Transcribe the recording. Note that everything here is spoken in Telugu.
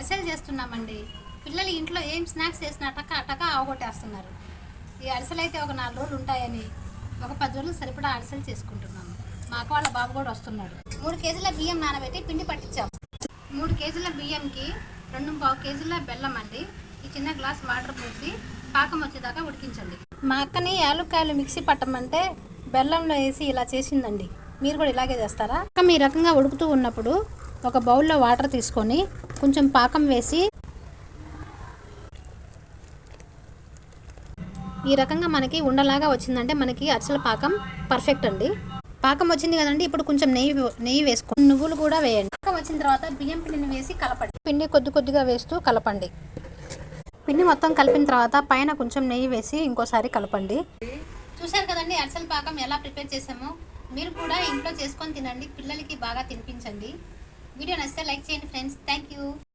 అరిసెలు చేస్తున్నామండి. పిల్లలు ఇంట్లో ఏం స్నాక్స్ చేసినా టకా అవగొట్టేస్తున్నారు. ఈ అరిసెలు అయితే ఒక 4 రోజులు ఉంటాయని ఒక 10 రోజులు సరిపడా అరిసెలు చేసుకుంటున్నాము. మా అక్క వాళ్ళ బాబు కూడా వస్తున్నాడు. 3 కేజీల బియ్యం నానబెట్టి పిండి పట్టించాము. 3 కేజీల బియ్యంకి 2.25 కేజీల బెల్లం అండి. ఈ చిన్న గ్లాస్ వాటర్ పోసి పాకం వచ్చేదాకా ఉడికించండి. మా అక్కని యాలుక్కాయలు మిక్సీ పట్టమంటే బెల్లంలో వేసి ఇలా చేసిందండి. మీరు కూడా ఇలాగే చేస్తారా? ఈ రకంగా ఉడుకుతూ ఉన్నప్పుడు ఒక బౌల్లో వాటర్ తీసుకొని కొంచెం పాకం వేసి ఈ రకంగా మనకి ఉండలాగా వచ్చిందంటే మనకి అరిసెల పాకం పర్ఫెక్ట్ అండి. పాకం వచ్చింది కదండి. ఇప్పుడు కొంచెం నెయ్యి వేసుకోండి. నువ్వులు కూడా వేయండి. పాకం వచ్చిన తర్వాత బియ్యం పిండిని వేసి కలపండి. పిండి కొద్దిగా వేస్తూ కలపండి. పిండి మొత్తం కలిపిన తర్వాత పైన కొంచెం నెయ్యి వేసి ఇంకోసారి కలపండి. చూశారు కదండి అరిసెల పాకం ఎలా ప్రిపేర్ చేసామో. మీరు కూడా ఇంట్లో చేసుకొని తినండి. పిల్లలకి బాగా తినిపించండి. వీడియో నచ్చితే లైక్ చేయండి ఫ్రెండ్స్. Thank you.